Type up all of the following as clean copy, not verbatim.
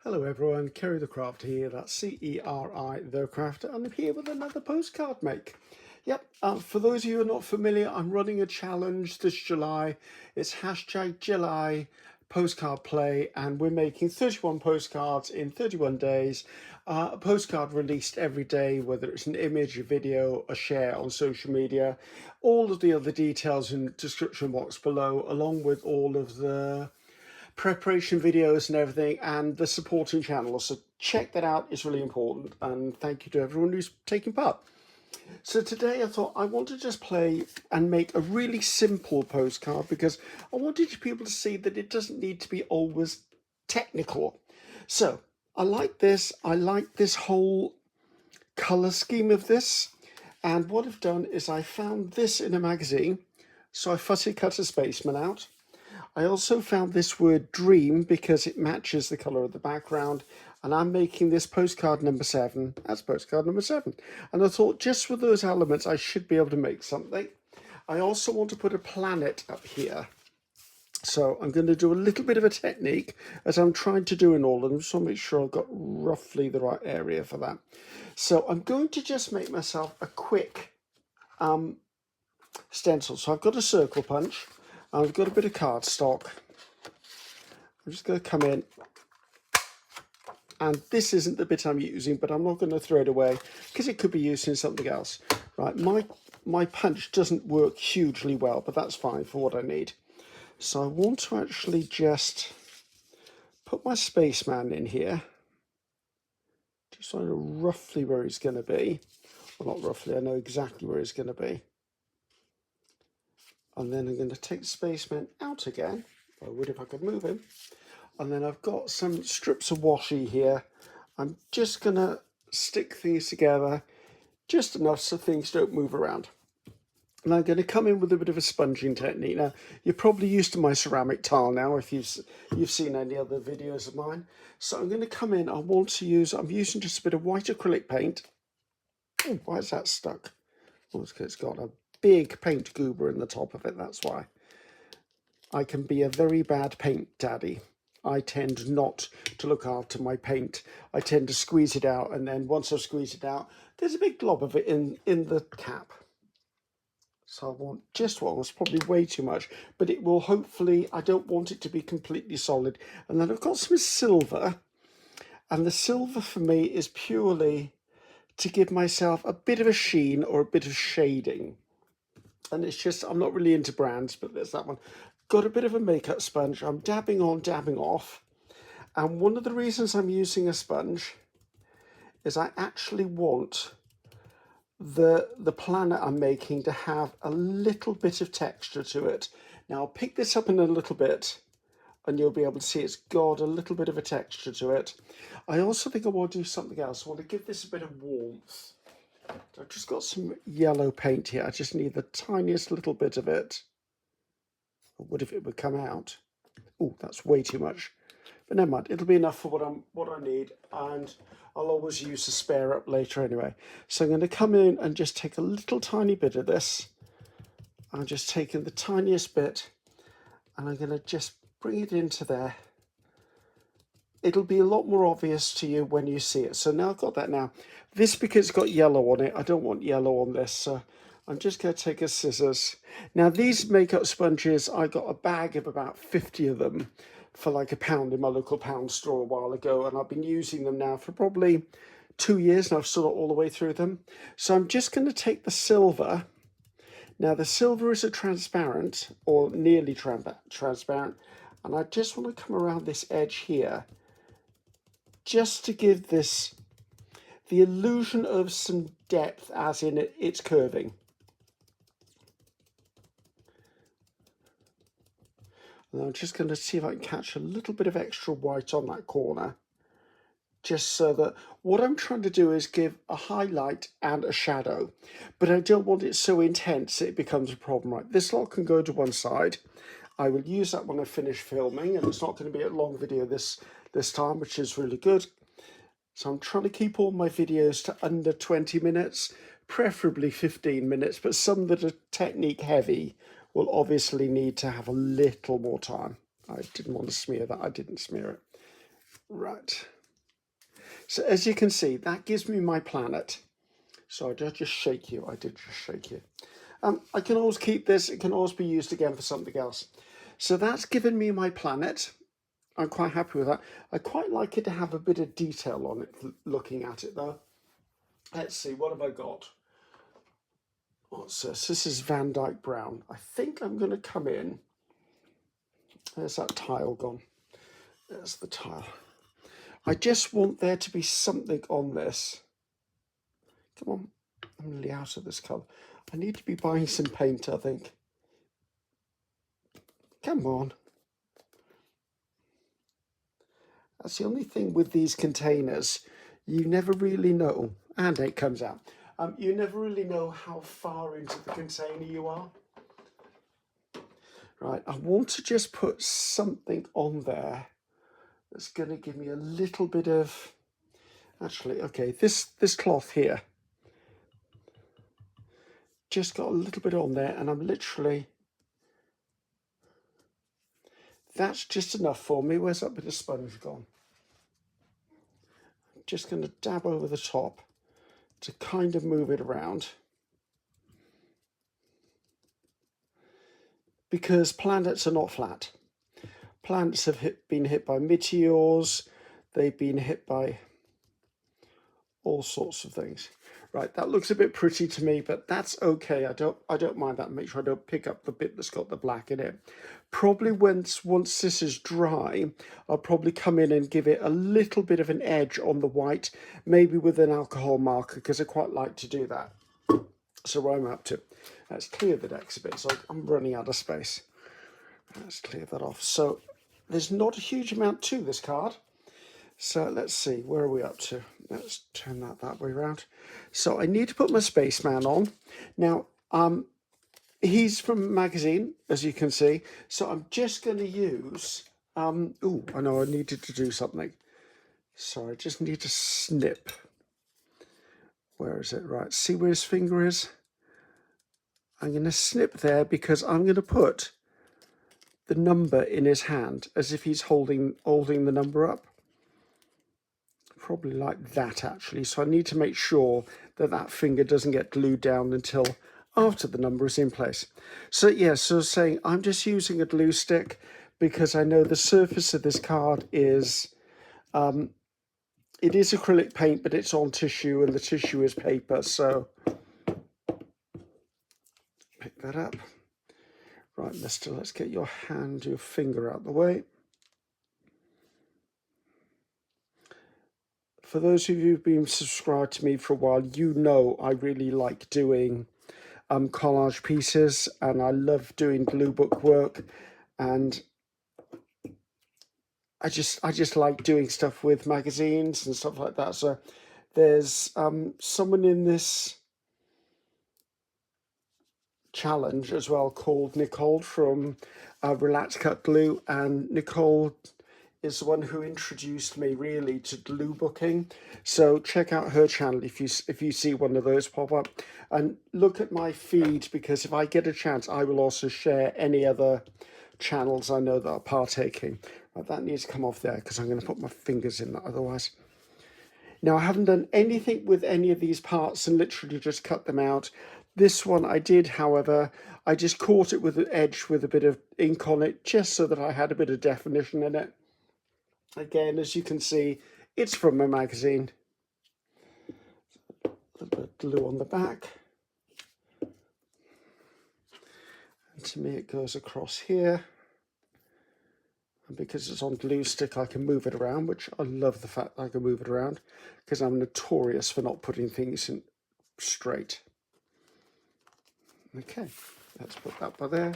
Hello everyone, Ceri the Crafter here, that's Ceri the Crafter, and I'm here with another postcard make. For those of you who are not familiar, I'm running a challenge this July. It's hashtag Gely postcard play, and we're making 31 postcards in 31 days. A postcard released every day, whether it's an image, a video, a share on social media. All of the other details in the description box below, along with all of the preparation videos and everything, and the supporting channels. So check that out, it's really important, and thank you to everyone who's taking part. So today I thought I want to just play and make a really simple postcard because I wanted people to see that it doesn't need to be always technical. So I like this whole color scheme of this, and what I've done is I found this in a magazine, so I fussy cut a spaceman out. I also found this word dream because it matches the colour of the background, and I'm making this postcard number 7. That's postcard number 7. And I thought just with those elements I should be able to make something. I also want to put a planet up here. So I'm going to do a little bit of a technique as I'm trying to do in all of them, so I'll make sure I've got roughly the right area for that. So I'm going to just make myself a quick stencil. So I've got a circle punch. I've got a bit of cardstock. I'm just going to come in, and this isn't the bit I'm using, but I'm not going to throw it away because it could be used in something else. Right, my punch doesn't work hugely well, but that's fine for what I need. So I want to actually just put my spaceman in here, just so I know roughly where he's going to be. Well, not roughly, I know exactly where he's going to be. And then I'm going to take the spaceman out again. I would if I could move him. And then I've got some strips of washi here. I'm just going to stick things together just enough so things don't move around. And I'm going to come in with a bit of a sponging technique. Now, you're probably used to my ceramic tile now if you've seen any other videos of mine. So I'm going to come in, I'm using just a bit of white acrylic paint. Oh, why is that stuck? Well, it's because it's got a big paint goober in the top of it, that's why. I can be a very bad paint daddy. I tend not to look after my paint. I tend to squeeze it out, and then once I've squeezed it out, there's a big glob of it in the cap. So I want just one. It's probably way too much, but it will hopefully, I don't want it to be completely solid. And then I've got some silver, and the silver for me is purely to give myself a bit of a sheen or a bit of shading. And it's just, I'm not really into brands, but there's that one. Got a bit of a makeup sponge. I'm dabbing on, dabbing off. And one of the reasons I'm using a sponge is I actually want the planet I'm making to have a little bit of texture to it. Now I'll pick this up in a little bit and you'll be able to see it's got a little bit of a texture to it. I also think I want to do something else. I want to give this a bit of warmth. I've just got some yellow paint here. I just need the tiniest little bit of it. What if it would come out? Oh, that's way too much. But never mind, it'll be enough for what I need, and I'll always use a spare up later anyway. So I'm going to come in and just take a little tiny bit of this. I'm just taking the tiniest bit, and I'm going to just bring it into there. It'll be a lot more obvious to you when you see it. So now I've got that now. This, because it's got yellow on it, I don't want yellow on this, so I'm just going to take a scissors. Now these makeup sponges, I got a bag of about 50 of them for like £1 in my local pound store a while ago, and I've been using them now for probably 2 years, and I've still got all the way through them. So I'm just going to take the silver. Now the silver is a transparent, or nearly transparent, and I just want to come around this edge here, just to give this the illusion of some depth, as in it's curving. And I'm just going to see if I can catch a little bit of extra white on that corner, just so that what I'm trying to do is give a highlight and a shadow, but I don't want it so intense it becomes a problem. Right, this lot can go to one side. I will use that when I finish filming, and it's not going to be a long video this time, which is really good. So I'm trying to keep all my videos to under 20 minutes, preferably 15 minutes, but some that are technique heavy will obviously need to have a little more time. I didn't want to smear that, I didn't smear it. Right. So as you can see, that gives me my planet. So did I just shake you? I did just shake you. I can always keep this. It can always be used again for something else. So that's given me my planet. I'm quite happy with that. I quite like it to have a bit of detail on it, looking at it though. Let's see, what have I got? What's this? This is Van Dyke Brown. I think I'm going to come in. There's that tile gone. There's the tile. I just want there to be something on this. Come on, I'm nearly out of this colour. I need to be buying some paint, I think. Come on. That's the only thing with these containers. You never really know. And it comes out. You never really know how far into the container you are. Right, I want to just put something on there that's going to give me a little bit of... Actually, okay, this cloth here. Just got a little bit on there, and I'm literally... That's just enough for me. Where's that bit of sponge gone? I'm just going to dab over the top to kind of move it around. Because planets are not flat. Planets have been hit by meteors. They've been hit by all sorts of things. Right, that looks a bit pretty to me, but that's okay. I don't mind that. Make sure I don't pick up the bit that's got the black in it. Probably once this is dry, I'll probably come in and give it a little bit of an edge on the white, maybe with an alcohol marker, because I quite like to do that. So what I'm up to, let's clear the decks a bit. So I'm running out of space. Let's clear that off. So there's not a huge amount to this card. So let's see, where are we up to? Let's turn that way around. So I need to put my spaceman on. Now, he's from a magazine, as you can see. So I'm just going to use, I know I needed to do something. So I just need to snip. Where is it? Right, see where his finger is? I'm going to snip there because I'm going to put the number in his hand as if he's holding the number up. Probably like that, actually. So I need to make sure that that finger doesn't get glued down until after the number is in place. So yeah, so saying I'm just using a glue stick because I know the surface of this card is, it is acrylic paint, but it's on tissue and the tissue is paper. So pick that up. Right, mister, let's get your finger out the way. For those of you who've been subscribed to me for a while, you know I really like doing collage pieces, and I love doing glue book work, and I just like doing stuff with magazines and stuff like that. So there's someone in this challenge as well called Nicole from Relax Cut Glue, and Nicole is the one who introduced me really to glue booking. So check out her channel if you see one of those pop up, and look at my feed, because if I get a chance I will also share any other channels I know that are partaking. Right, that needs to come off there because I'm going to put my fingers in that otherwise. Now I haven't done anything with any of these parts and literally just cut them out. This one I did, however, I just caught it with the edge with a bit of ink on it just so that I had a bit of definition in it. Again, as you can see, it's from a magazine. A little bit of glue on the back. And to me it goes across here. And because it's on glue stick, I can move it around, which I love the fact that I can move it around, because I'm notorious for not putting things in straight. Okay, let's put that by there.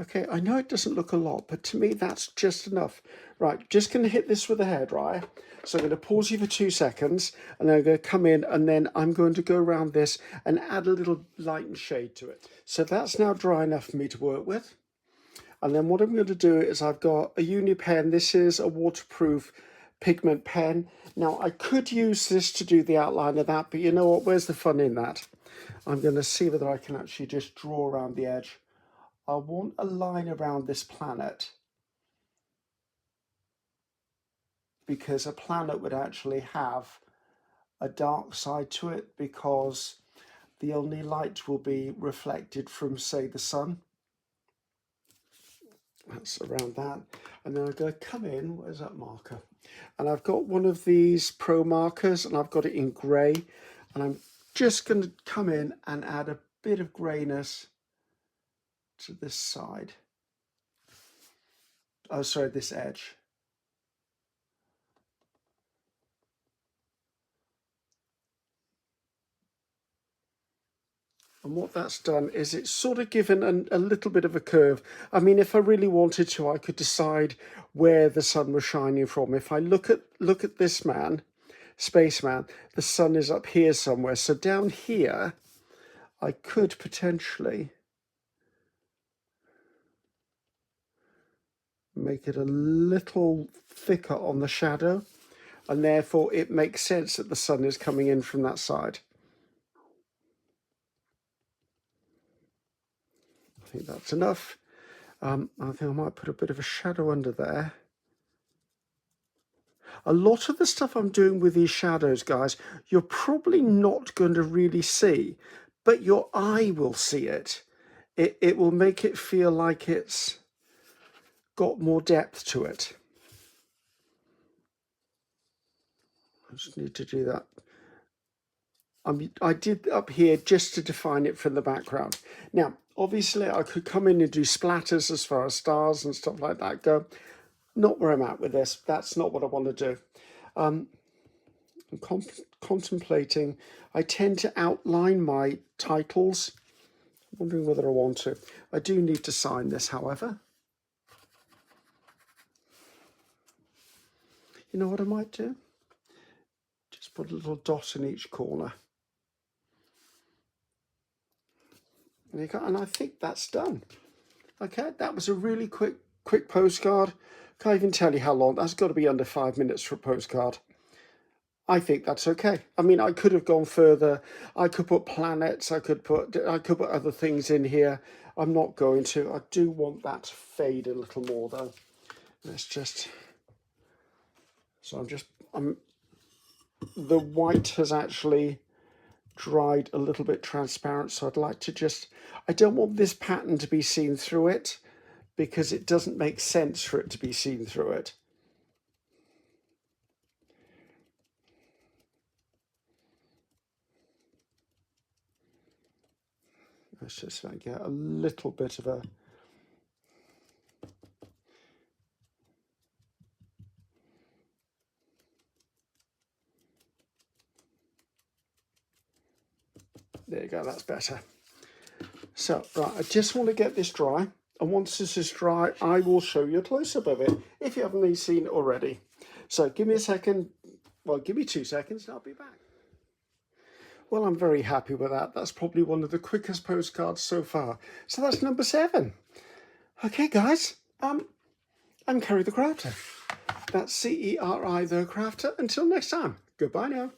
Okay, I know it doesn't look a lot, but to me that's just enough. Right, just going to hit this with a hairdryer. So I'm going to pause you for 2 seconds, and then I'm going to come in, and then I'm going to go around this and add a little light and shade to it. So that's now dry enough for me to work with. And then what I'm going to do is I've got a uni pen. This is a waterproof pigment pen. Now I could use this to do the outline of that, but you know what, where's the fun in that? I'm going to see whether I can actually just draw around the edge. I want a line around this planet. because a planet would actually have a dark side to it, because the only light will be reflected from, say, the sun. That's around that. And then I'm going to come in, where's that marker? And I've got one of these pro markers, and I've got it in grey, and I'm just going to come in and add a bit of greyness to this side. Oh, sorry, this edge. And what that's done is it's sort of given a little bit of a curve. I mean, if I really wanted to, I could decide where the sun was shining from. If I look at this man, spaceman, the sun is up here somewhere. So down here, I could potentially make it a little thicker on the shadow, and therefore it makes sense that the sun is coming in from that side. I think that's enough. I think I might put a bit of a shadow under there. A lot of the stuff I'm doing with these shadows, guys, you're probably not going to really see, but your eye will see it. It will make it feel like it's got more depth to it. I just need to do that. I did up here just to define it from the background. Now, obviously, I could come in and do splatters as far as stars and stuff like that go. Not where I'm at with this. That's not what I want to do. I'm contemplating. I tend to outline my titles. I'm wondering whether I want to. I do need to sign this, however. You know what I might do? Just put a little dot in each corner. And I think that's done. Okay, that was a really quick postcard. Can't even tell you how long. That's got to be under 5 minutes for a postcard. I think that's okay. I mean, I could have gone further. I could put planets. I could put other things in here. I'm not going to. I do want that to fade a little more, though. Let's just. So the white has actually dried a little bit transparent, so I'd like to just, I don't want this pattern to be seen through it, because it doesn't make sense for it to be seen through it. Let's just get a little bit of a, there you go, that's better. So, right, I just want to get this dry. And once this is dry, I will show you a close-up of it, if you haven't seen it already. So give me a second. Well, give me 2 seconds and I'll be back. Well, I'm very happy with that. That's probably one of the quickest postcards so far. So that's number 7. Okay, guys. I'm Ceri the Crafter. That's Ceri the Crafter. Until next time, goodbye now.